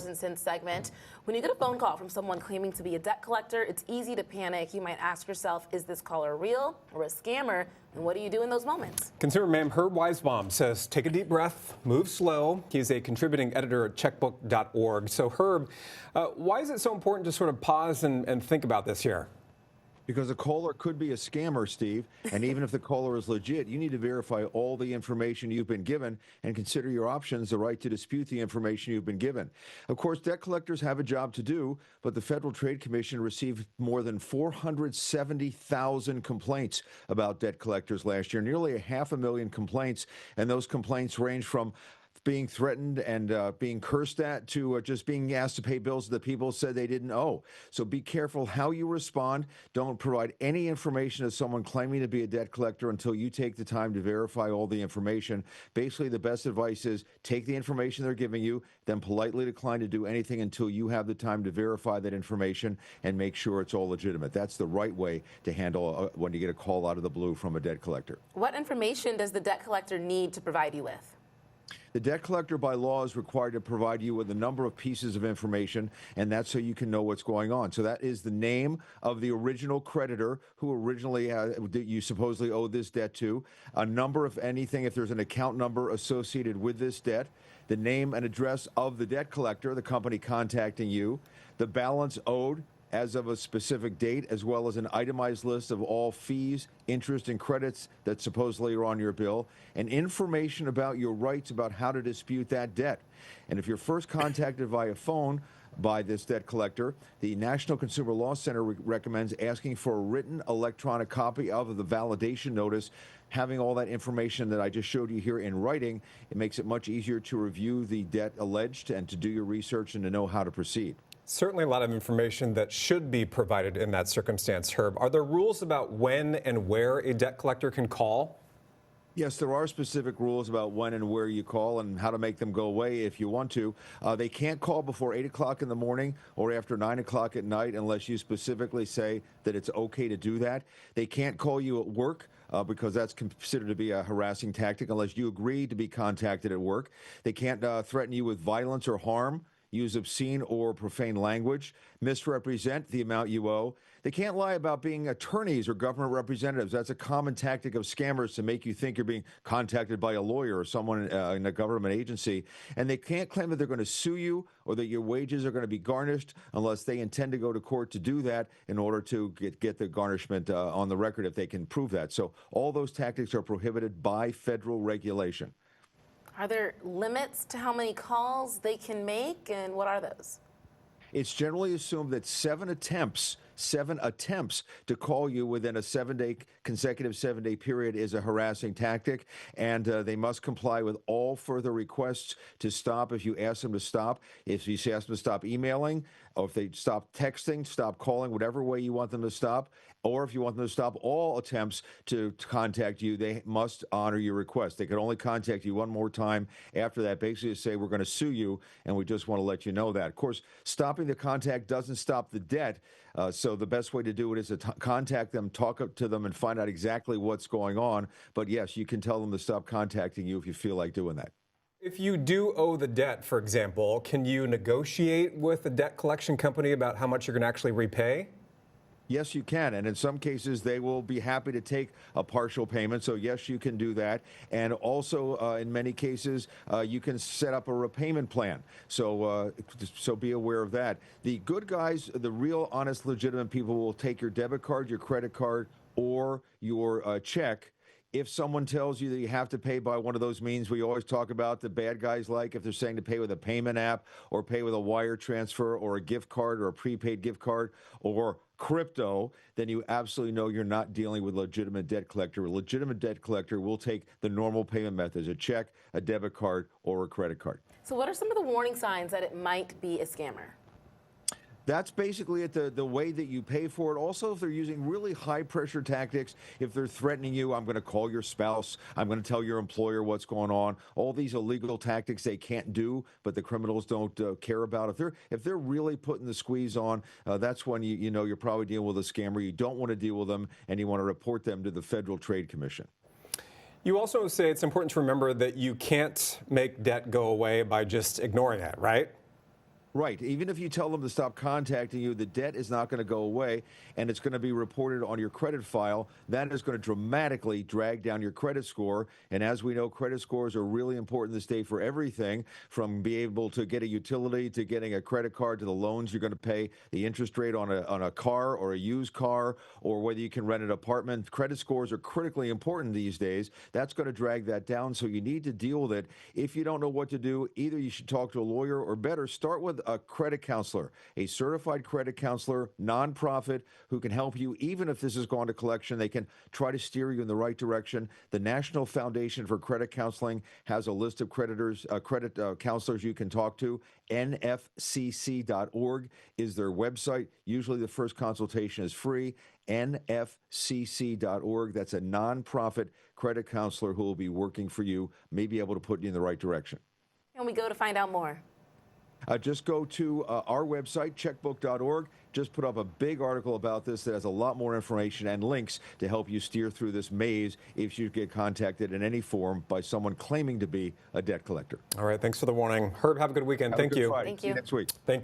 and Cents segment. When you get a phone call from someone claiming to be a debt collector, it's easy to panic. You might ask yourself, is this caller real or a scammer? And what do you do in those moments? Consumer man Herb Weisbaum says, take a deep breath, move slow. He's a contributing editor at checkbook.org. So Herb, why is it so important to sort of pause and think about this here? Because a caller could be a scammer, Steve, and even if the caller is legit, you need to verify all the information you've been given and consider your options the right to dispute the information you've been given. Of course, debt collectors have a job to do, but the Federal Trade Commission received more than 470,000 complaints about debt collectors last year, nearly 500,000 complaints, and those complaints range from being threatened and being cursed at to just being asked to pay bills that people said they didn't owe. So be careful how you respond. Don't provide any information to someone claiming to be a debt collector until you take the time to verify all the information. Basically, the best advice is take the information they're giving you, then politely decline to do anything until you have the time to verify that information and make sure it's all legitimate. That's the right way to handle when you get a call out of the blue from a debt collector. What information does the debt collector need to provide you with? The debt collector by law is required to provide you with a number of pieces of information, and that's so you can know what's going on. So that is the name of the original creditor who originally you supposedly owe this debt to, a number of anything, if there's an account number associated with this debt, the name and address of the debt collector, the company contacting you, the balance owed as of a specific date, as well as an itemized list of all fees, interest, and credits that supposedly are on your bill, and information about your rights about how to dispute that debt. And if you're first contacted via phone by this debt collector, the National Consumer Law Center recommends asking for a written electronic copy of the validation notice. Having all that information that I just showed you here in writing, it makes it much easier to review the debt alleged and to do your research and to know how to proceed. Certainly a lot of information that should be provided in that circumstance, Herb. Are there rules about when and where a debt collector can call? Yes, there are specific rules about when and where you call and how to make them go away if you want to. They can't call before 8 o'clock in the morning or after 9 o'clock at night unless you specifically say that it's okay to do that. They can't call you at work because that's considered to be a harassing tactic unless you agree to be contacted at work. They can't threaten you with violence or harm, use obscene or profane language, misrepresent the amount you owe. They can't lie about being attorneys or government representatives. That's a common tactic of scammers to make you think you're being contacted by a lawyer or someone in a government agency. And they can't claim that they're going to sue you or that your wages are going to be garnished unless they intend to go to court to do that in order to get the garnishment on the record if they can prove that. So all those tactics are prohibited by federal regulation. Are there limits to how many calls they can make, and what are those? It's generally assumed that seven attempts to call you within a consecutive 7-day period is a harassing tactic, and they must comply with all further requests to stop if you ask them to stop. If you ask them to stop emailing, or if they stop texting, stop calling, whatever way you want them to stop, or if you want them to stop all attempts to contact you, they must honor your request. They can only contact you one more time after that, basically to say, we're going to sue you, and we just want to let you know that. Of course, stopping the contact doesn't stop the debt, so the best way to do it is to contact them, talk to them, and find out exactly what's going on. But yes, you can tell them to stop contacting you if you feel like doing that. If you do owe the debt, for example, can you negotiate with the debt collection company about how much you're going to actually repay? Yes, you can. And in some cases, they will be happy to take a partial payment. So, yes, you can do that. And also, in many cases, you can set up a repayment plan. So be aware of that. The good guys, the real, honest, legitimate people will take your debit card, your credit card, or your check. If someone tells you that you have to pay by one of those means we always talk about, the bad guys like, if they're saying to pay with a payment app or pay with a wire transfer or a gift card or a prepaid gift card or crypto, then you absolutely know you're not dealing with a legitimate debt collector. A legitimate debt collector will take the normal payment methods, a check, a debit card, or a credit card. So what are some of the warning signs that it might be a scammer? That's basically it, the way that you pay for it. Also, if they're using really high-pressure tactics, if they're threatening you, I'm going to call your spouse, I'm going to tell your employer what's going on, all these illegal tactics they can't do, but the criminals don't care about. If they're really putting the squeeze on, that's when you know you're probably dealing with a scammer. You don't want to deal with them, and you want to report them to the Federal Trade Commission. You also say it's important to remember that you can't make debt go away by just ignoring it, right? Right. Even if you tell them to stop contacting you, the debt is not going to go away, and it's going to be reported on your credit file. That is going to dramatically drag down your credit score. And as we know, credit scores are really important this day for everything, from being able to get a utility to getting a credit card to the loans you're going to pay, the interest rate on a car or a used car, or whether you can rent an apartment. Credit scores are critically important these days. That's going to drag that down, so you need to deal with it. If you don't know what to do, either you should talk to a lawyer, or better, start with a credit counselor, a certified credit counselor, nonprofit, who can help you. Even if this has gone to collection, they can try to steer you in the right direction. The National Foundation for Credit Counseling has a list of credit counselors you can talk to. nfcc.org is their website. Usually the first consultation is free. nfcc.org. That's a nonprofit credit counselor who will be working for you, may be able to put you in the right direction. And we go to find out more. Just go to our website, checkbook.org. Just put up a big article about this that has a lot more information and links to help you steer through this maze if you get contacted in any form by someone claiming to be a debt collector. All right, thanks for the warning. Herb, have a good weekend. Have a Thank good you. Friday. Thank See you. next week. Thank you.